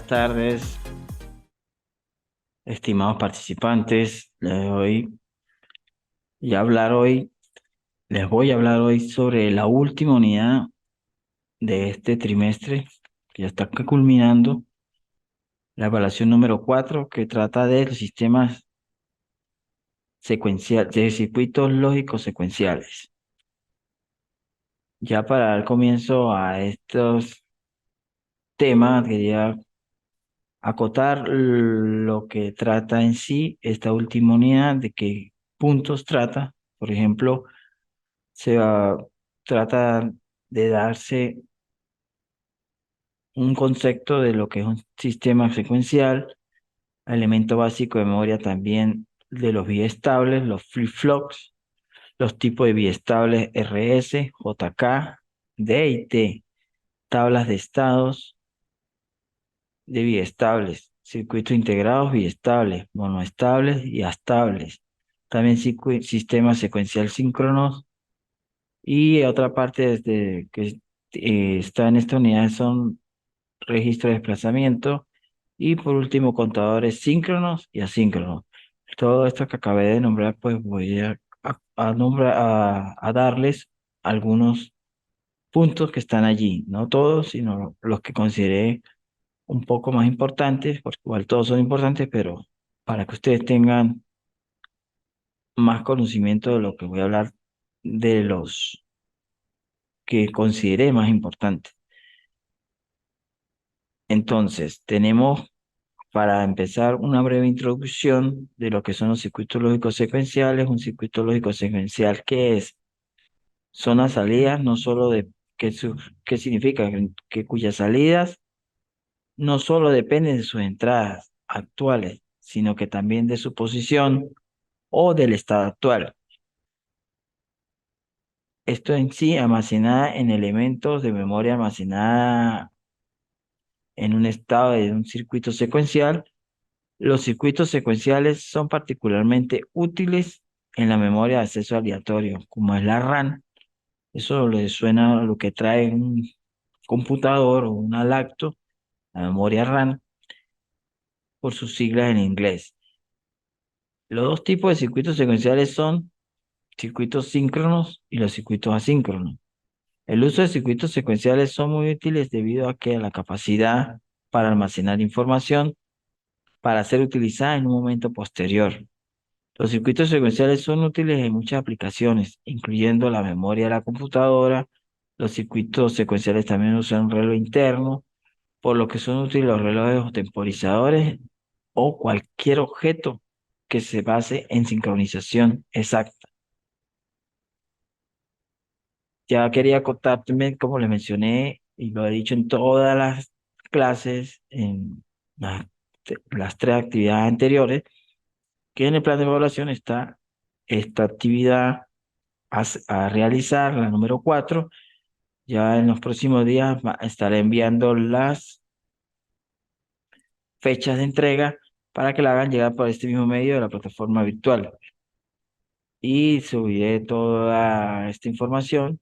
tardes, estimados participantes. Y hablar hoy, les voy a hablar hoy sobre la última unidad de este trimestre, que ya está culminando, la evaluación número 4, que trata de los sistemas secuenciales, de circuitos lógicos secuenciales. Ya para dar comienzo a estos temas, quería acotar lo que trata en sí esta última unidad, de qué puntos trata. Por ejemplo, se trata de darse un concepto de lo que es un sistema secuencial, elemento básico de memoria también de los biestables, los flip-flops, los tipos de biestables RS, JK, D y T, tablas de estados de biestables, circuitos integrados biestables, monoestables y astables, también sistemas secuencial síncronos. Y otra parte que está en esta unidad son registro de desplazamiento y por último contadores síncronos y asíncronos. Todo esto que acabé de nombrar, pues voy a darles algunos puntos que están allí, no todos, sino los que consideré un poco más importantes, porque igual todos son importantes, pero para que ustedes tengan más conocimiento de lo que voy a hablar, de los que consideré más importantes. Entonces, tenemos para empezar una breve introducción de lo que son los circuitos lógicos secuenciales. Un circuito lógico secuencial, ¿qué es? Son las salidas, no solo de, ¿qué significa? Que cuyas salidas no solo dependen de sus entradas actuales, sino que también de su posición o del estado actual. Esto en sí almacenada en elementos de memoria almacenada en un estado de un circuito secuencial. Los circuitos secuenciales son particularmente útiles en la memoria de acceso aleatorio, como es la RAM. Eso le suena a lo que trae un computador o una lacto, la memoria RAM, por sus siglas en inglés. Los dos tipos de circuitos secuenciales son circuitos síncronos y los circuitos asíncronos. El uso de circuitos secuenciales son muy útiles debido a que la capacidad para almacenar información para ser utilizada en un momento posterior. Los circuitos secuenciales son útiles en muchas aplicaciones, incluyendo la memoria de la computadora. Los circuitos secuenciales también usan un reloj interno, por lo que son útiles los relojes o temporizadores o cualquier objeto que se base en sincronización exacta. Ya quería contar también, como les mencioné, y lo he dicho en todas las clases, en las tres actividades anteriores, que en el plan de evaluación está esta actividad a realizar, la número 4. Ya en los próximos días estaré enviando las fechas de entrega para que la hagan llegar por este mismo medio de la plataforma virtual. Y subiré toda esta información.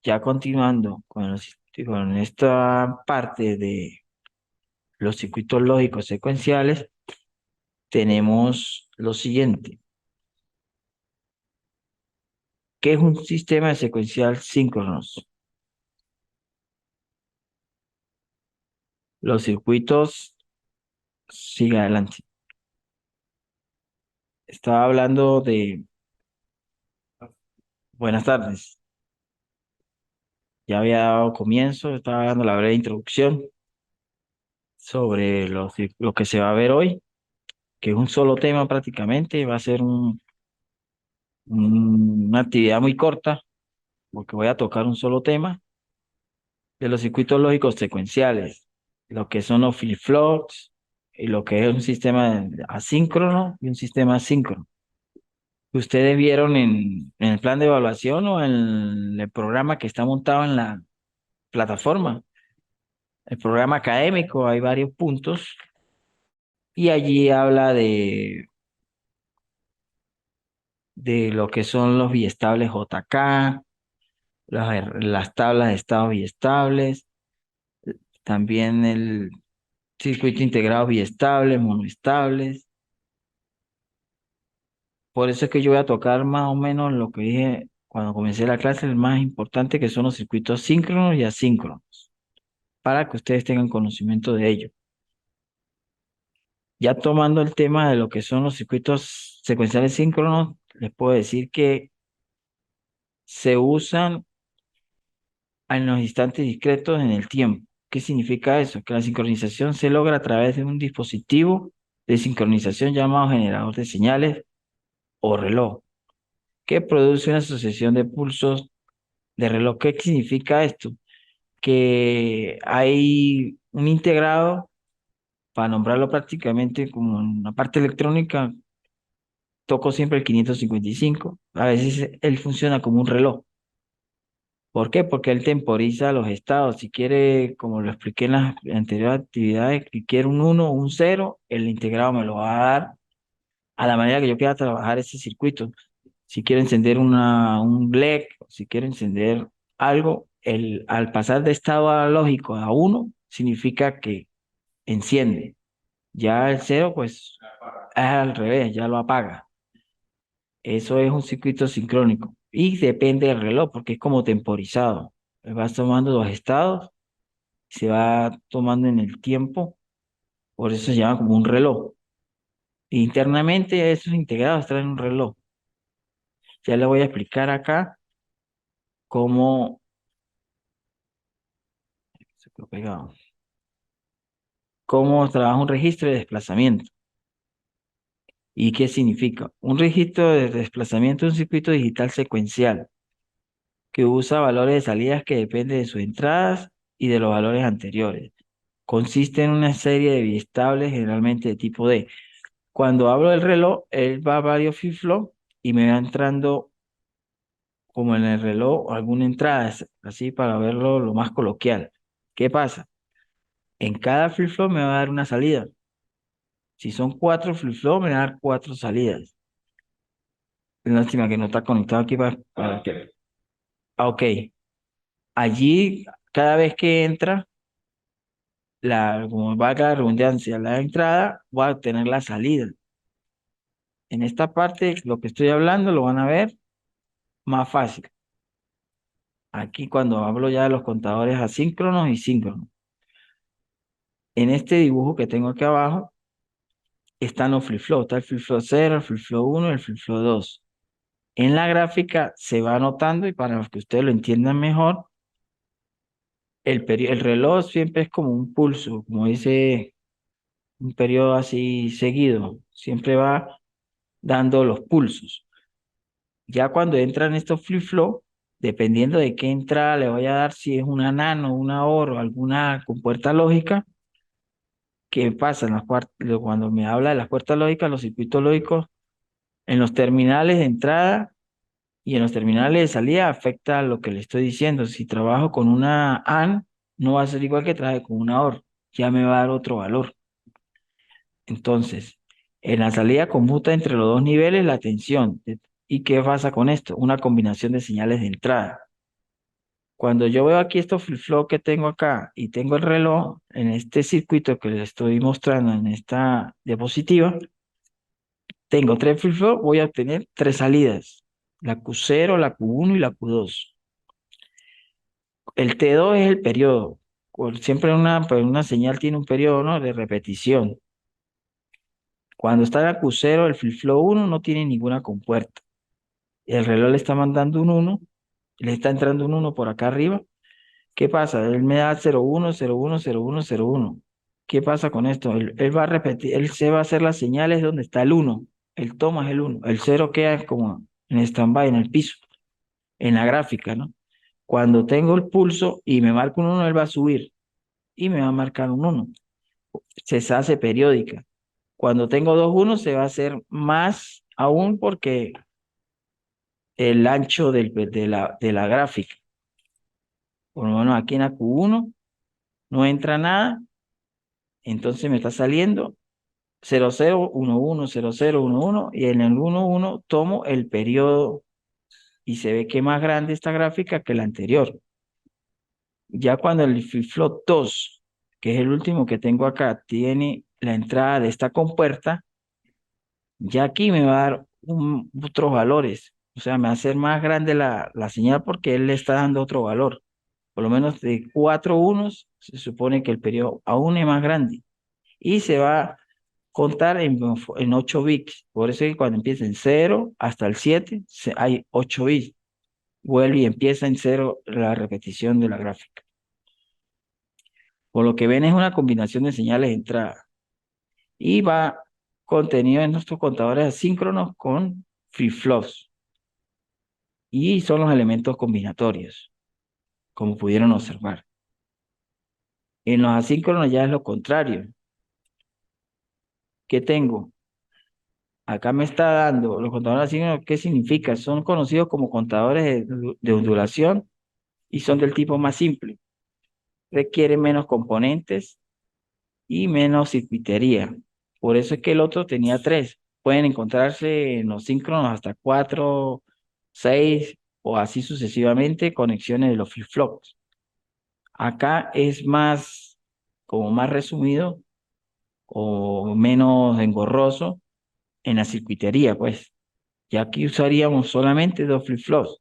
Ya continuando con esta parte de los circuitos lógicos secuenciales, tenemos lo siguiente. ¿Qué es un sistema de secuencial síncronos? Los circuitos, sigue adelante. Estaba hablando de, buenas tardes, ya había dado comienzo, estaba dando la breve introducción sobre lo que se va a ver hoy, que es un solo tema prácticamente, va a ser una actividad muy corta, porque voy a tocar un solo tema de los circuitos lógicos secuenciales, lo que son los flip-flops y lo que es un sistema asíncrono y un sistema asíncrono. ¿Ustedes vieron en el plan de evaluación o en el programa que está montado en la plataforma? El programa académico, hay varios puntos y allí habla de lo que son los biestables JK, las tablas de estados biestables, también circuito integrado biestables, monoestables. Por eso es que yo voy a tocar más o menos lo que dije cuando comencé la clase, el más importante que son los circuitos síncronos y asíncronos, para que ustedes tengan conocimiento de ello. Ya tomando el tema de lo que son los circuitos secuenciales síncronos, les puedo decir que se usan en los instantes discretos en el tiempo. ¿Qué significa eso? Que la sincronización se logra a través de un dispositivo de sincronización llamado generador de señales o reloj, que produce una sucesión de pulsos de reloj. ¿Qué significa esto? Que hay un integrado, para nombrarlo prácticamente como una parte electrónica, toco siempre el 555. A veces él funciona como un reloj. ¿Por qué? Porque él temporiza los estados. Si quiere, como lo expliqué en las anteriores actividades, que quiere un uno o un cero, el integrado me lo va a dar a la manera que yo quiera trabajar ese circuito. Si quiero encender un LED, si quiero encender algo, al pasar de estado analógico a uno, significa que enciende. Ya el cero, pues, es al revés, ya lo apaga. Eso es un circuito sincrónico y depende del reloj porque es como temporizado. Vas tomando los estados, se va tomando en el tiempo, por eso se llama como un reloj. Internamente esos integrados traen un reloj. Ya le voy a explicar acá cómo, se quedó pegado, cómo trabaja un registro de desplazamiento y qué significa. Un registro de desplazamiento es un circuito digital secuencial que usa valores de salidas que dependen de sus entradas y de los valores anteriores. Consiste en una serie de biestables generalmente de tipo D. Cuando hablo del reloj, él va a varios flip-flop y me va entrando como en el reloj alguna entrada, así para verlo lo más coloquial. ¿Qué pasa? En cada flip-flop me va a dar una salida. Si son cuatro flip-flop, me va a dar cuatro salidas. Lástima que no está conectado aquí para que... Ah, ok. Allí, cada vez que entra, como valga la redundancia, la entrada, voy a obtener la salida. En esta parte, lo que estoy hablando, lo van a ver más fácil. Aquí cuando hablo ya de los contadores asíncronos y síncronos. En este dibujo que tengo aquí abajo están los flip-flops. Está el flip-flop 0, el flip-flop 1 y el flip-flop 2. En la gráfica se va anotando y para que ustedes lo entiendan mejor, el reloj siempre es como un pulso, como dice un periodo así seguido. Siempre va dando los pulsos. Ya cuando entran estos flip-flops, dependiendo de qué entrada le voy a dar, si es una nano, una oro, alguna compuerta lógica, ¿qué pasa cuando me habla de las puertas lógicas, los circuitos lógicos, en los terminales de entrada y en los terminales de salida afecta lo que le estoy diciendo? Si trabajo con una AND, no va a ser igual que trabaje con una OR, ya me va a dar otro valor. Entonces, en la salida conmuta entre los dos niveles la tensión. ¿Y qué pasa con esto? Una combinación de señales de entrada. Cuando yo veo aquí estos flip-flop que tengo acá y tengo el reloj en este circuito que les estoy mostrando en esta diapositiva, tengo tres flip-flop, voy a obtener tres salidas, la Q0, la Q1 y la Q2. El T2 es el periodo. Siempre una señal tiene un periodo, ¿no?, de repetición. Cuando está la Q0, el flip-flop 1 no tiene ninguna compuerta. El reloj le está mandando un 1, le está entrando un 1 por acá arriba. ¿Qué pasa? Él me da 01, 01, 01, 01. ¿Qué pasa con esto? Él va a repetir, él se va a hacer las señales donde está el uno. El toma es el uno. El cero queda como en stand-by, en el piso, en la gráfica, ¿no? Cuando tengo el pulso y me marca un uno, él va a subir y me va a marcar un uno. Se hace periódica. Cuando tengo dos unos, se va a hacer más aún porque el ancho de la gráfica. Por lo menos aquí en la Q1 no entra nada, entonces me está saliendo 0011, 0011 y en el 11 tomo el periodo y se ve que es más grande esta gráfica que la anterior. Ya cuando el flip-flop 2 que es el último que tengo acá, tiene la entrada de esta compuerta, ya aquí me va a dar otros valores. O sea, me va a hacer más grande la señal porque él le está dando otro valor. Por lo menos de 4 unos, se supone que el periodo aún es más grande. Y se va a contar en 8 bits. Por eso es que cuando empieza en 0 hasta el 7, hay 8 bits. Vuelve y empieza en 0 la repetición de la gráfica. Por lo que ven es una combinación de señales de entrada. Y va contenido en nuestros contadores asíncronos con flip-flops. Y son los elementos combinatorios, como pudieron observar. En los asíncronos ya es lo contrario. ¿Qué tengo? Acá me está dando los contadores asíncronos, ¿qué significa? Son conocidos como contadores de ondulación y son del tipo más simple. Requieren menos componentes y menos circuitería. Por eso es que el otro tenía tres. Pueden encontrarse en los síncronos hasta cuatro, seis o así sucesivamente conexiones de los flip-flops. Acá es más, como más resumido o menos engorroso en la circuitería, pues. Ya aquí usaríamos solamente dos flip-flops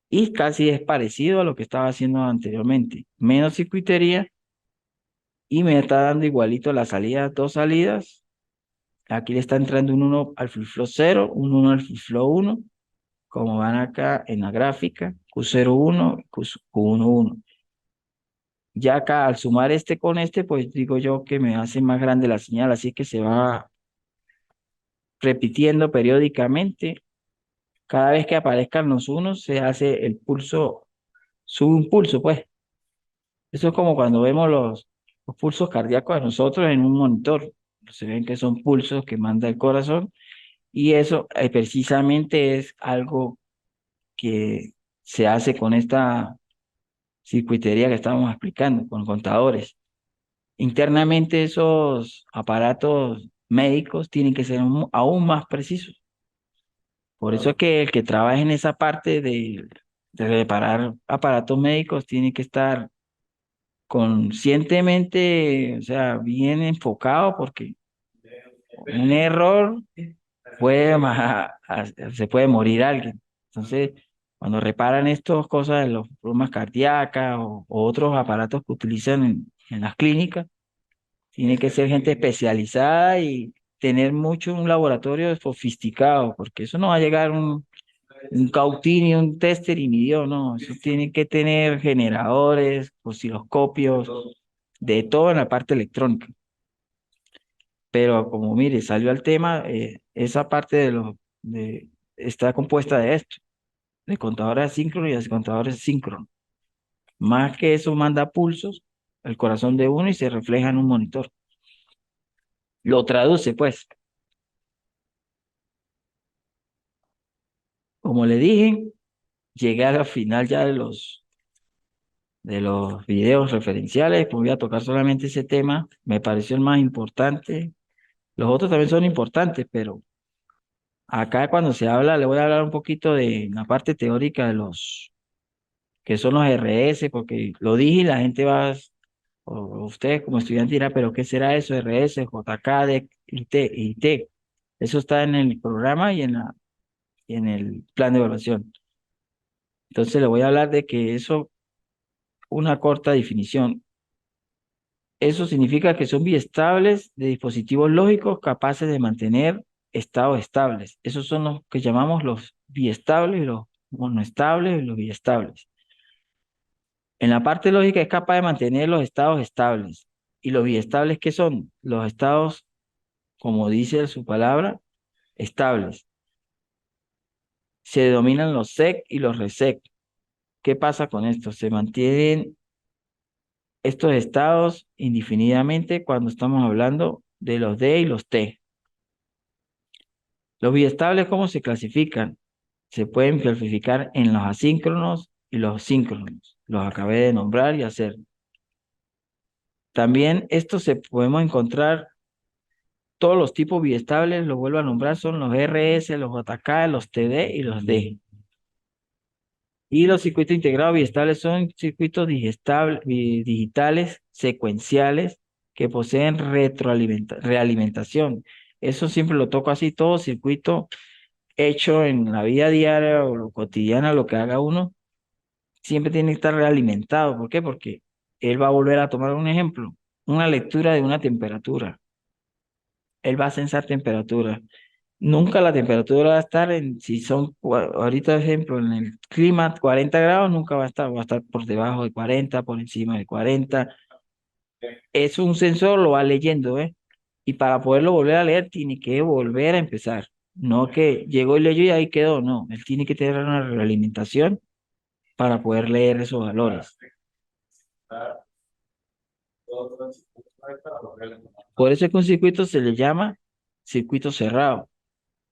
y casi es parecido a lo que estaba haciendo anteriormente. Menos circuitería y me está dando igualito las salidas, dos salidas. Aquí le está entrando un uno al flip-flop 0, un uno al flip-flop 1, como van acá en la gráfica, Q01, Q11. Ya acá al sumar este con este, pues digo yo que me hace más grande la señal, así que se va repitiendo periódicamente. Cada vez que aparezcan los unos, se hace el pulso, sube un pulso, pues. Eso es como cuando vemos los pulsos cardíacos de nosotros en un monitor. Se ven que son pulsos que manda el corazón y eso precisamente es algo que se hace con esta circuitería que estábamos explicando, con contadores. Internamente esos aparatos médicos tienen que ser aún más precisos. Por eso es que el que trabaja en esa parte de reparar aparatos médicos tiene que estar conscientemente, o sea, bien enfocado porque un error se puede morir alguien. Entonces, cuando reparan estas cosas, los problemas cardíacas o otros aparatos que utilizan en las clínicas, tiene que ser gente especializada y tener mucho un laboratorio sofisticado, porque eso no va a llegar un Cautini, un tester y midió, no, eso tiene que tener generadores, osciloscopios, de todo en la parte electrónica. Pero como mire, salió al tema, esa parte está compuesta de esto, de contadores asíncronos y de contadores síncronos. Más que eso manda pulsos al corazón de uno y se refleja en un monitor. Lo traduce, pues. Como le dije, llegué al final ya de los videos referenciales, pues voy a tocar solamente ese tema, me pareció el más importante. Los otros también son importantes, pero acá cuando se habla, le voy a hablar un poquito de la parte teórica de los que son los RS, porque lo dije y la gente o ustedes como estudiantes dirán, pero ¿qué será eso? RS, JK, IT, IT. Eso está en el programa y en el plan de evaluación. Entonces le voy a hablar de que eso, una corta definición. Eso significa que son biestables de dispositivos lógicos capaces de mantener estados estables. Esos son los que llamamos los biestables, los monoestables y los biestables. En la parte lógica es capaz de mantener los estados estables. ¿Y los biestables qué son? Los estados, como dice su palabra, estables. Se denominan los sec y los resec. ¿Qué pasa con esto? Se mantienen estos estados indefinidamente cuando estamos hablando de los D y los T. Los biestables, ¿cómo se clasifican? Se pueden clasificar en los asíncronos y los síncronos. Los acabé de nombrar y hacer. También estos se podemos encontrar todos los tipos biestables, los vuelvo a nombrar, son los RS, los JK, los TD y los D. Y los circuitos integrados biestables son circuitos digitales secuenciales que poseen realimentación. Eso siempre lo toco así, todo circuito hecho en la vida diaria o lo cotidiana, lo que haga uno, siempre tiene que estar realimentado. ¿Por qué? Porque él va a volver a tomar un ejemplo, una lectura de una temperatura. Él va a censar temperatura. Nunca la temperatura va a estar en, si son, ahorita ejemplo, en el clima 40 grados, nunca va a estar por debajo de 40, por encima de 40. Es un sensor, lo va leyendo, ¿eh? Y para poderlo volver a leer, tiene que volver a empezar. No que llegó y leyó y ahí quedó, no. Él tiene que tener una realimentación para poder leer esos valores. Por eso es que un circuito se le llama circuito cerrado.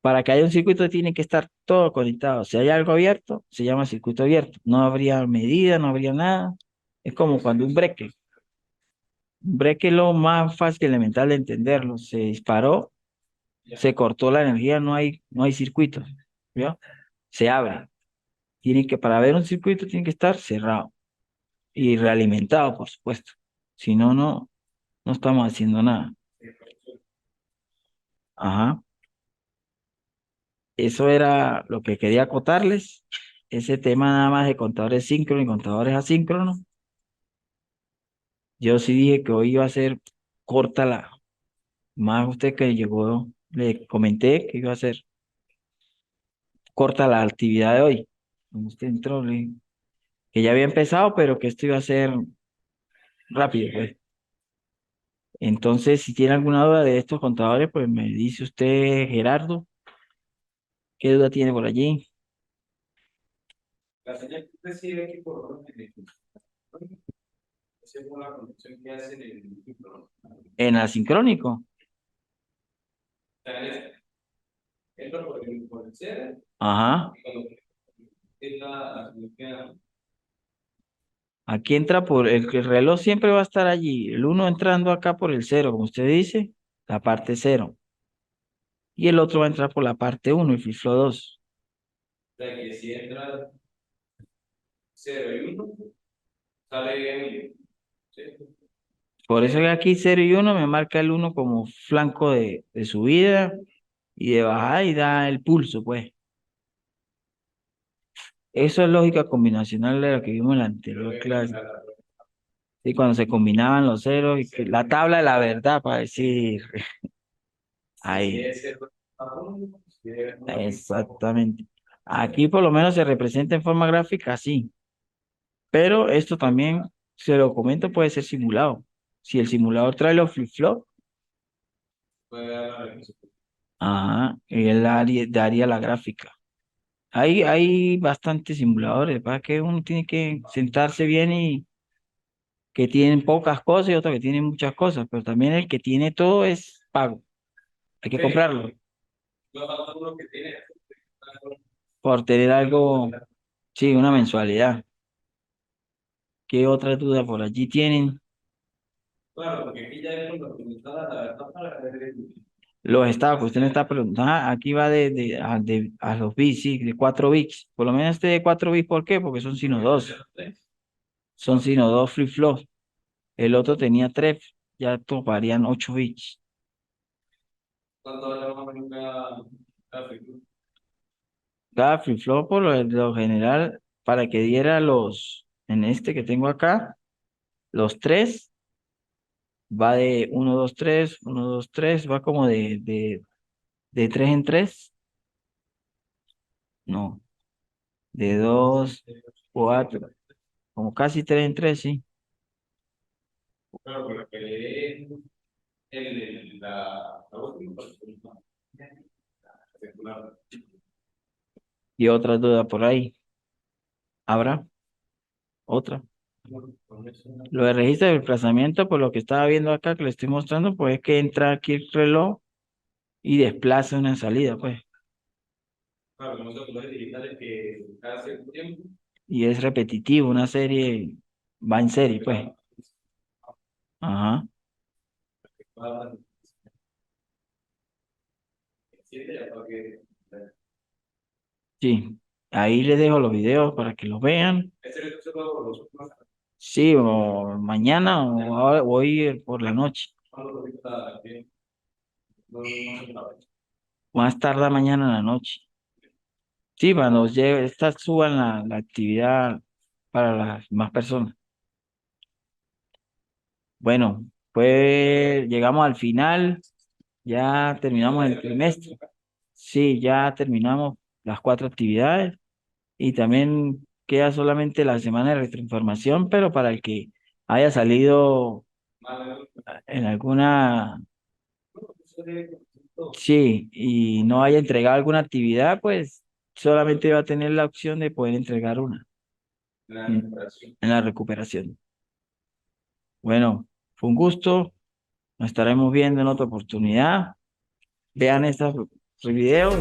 Para que haya un circuito tiene que estar todo conectado. Si hay algo abierto, se llama circuito abierto. No habría medida, no habría nada. Es como cuando un breque es lo más fácil elemental de entenderlo. Se disparó, se cortó la energía, no hay circuito. ¿Vio? Se abre. Para ver un circuito tiene que estar cerrado y realimentado, por supuesto. Si no, no estamos haciendo nada. Ajá. Eso era lo que quería acotarles. Ese tema nada más de contadores síncronos y contadores asíncronos. Yo sí dije que hoy iba a ser corta más usted que llegó, le comenté que iba a ser corta la actividad de hoy. Cuando usted entró, que ya había empezado, pero que esto iba a ser rápido, pues. Entonces, si tiene alguna duda de estos contadores, pues me dice usted, Gerardo, ¿qué duda tiene por allí? La señal que recibe aquí por orden según la conexión que hace en el síncrono. En asincrónico. Entra por el cero. Ajá. Y cuando entra aquí entra por el reloj siempre va a estar allí. El uno entrando acá por el cero, como usted dice, la parte cero. Y el otro va a entrar por la parte uno, el flip 2. O sea que si entra 0 y 1, sale 1. ¿Sí? Por eso que aquí 0 y 1 me marca el uno como flanco de subida y de bajada y da el pulso, pues. Eso es lógica combinacional de lo que vimos en la anterior clase. Sí, cuando se combinaban los ceros y que la tabla de la verdad para decir ahí. Exactamente. Aquí por lo menos se representa en forma gráfica así, pero esto también, se lo comento, puede ser simulado. Si el simulador trae los flip-flop, ajá, él daría la gráfica. Hay bastantes simuladores, para que uno tiene que sentarse bien y que tienen pocas cosas y otros que tienen muchas cosas, pero también el que tiene todo es pago. Hay que comprarlo por tener algo, sí, una mensualidad. ¿Qué otra duda por allí tienen? Claro, porque aquí ya es lo que me está la verdad para ver los estados que usted me está preguntando. Ah, aquí va a los bits, sí, de 4 bits. Por lo menos este de 4 bits, ¿por qué? Porque son sino dos. Son sino dos flip-flop. El otro tenía 3, ya toparían 8 bits. ¿Cuánto vale más o menos cada flip-flop? Cada flip-flop, por lo general, para que diera en este que tengo acá, los 3, va de uno 2 3 1 2 3 va como de 3 en 3. No, de 2 4 como casi 3 en 3, sí. Claro, pero que le dé la última. Y otra duda por ahí. ¿Habrá otra? Lo de registro de desplazamiento, por lo que estaba viendo acá, que le estoy mostrando, pues es que entra aquí el reloj y desplaza una salida, pues. Claro, como esos colores digitales que cada cierto tiempo. Y es repetitivo, una serie va en serie, pues. Ajá. Sí. Ahí les dejo los videos para que los vean. Sí, o mañana o hoy por la noche. Más tarde mañana en la noche. Sí, cuando llegue, estas suban la actividad para las más personas. Bueno, pues llegamos al final, ya terminamos el trimestre. Sí, ya terminamos las 4 actividades y también queda solamente la semana de retroinformación, pero para el que haya salido en alguna, sí, y no haya entregado alguna actividad, pues solamente va a tener la opción de poder entregar una en la recuperación. Bueno, fue un gusto, nos estaremos viendo en otra oportunidad. Vean estos videos.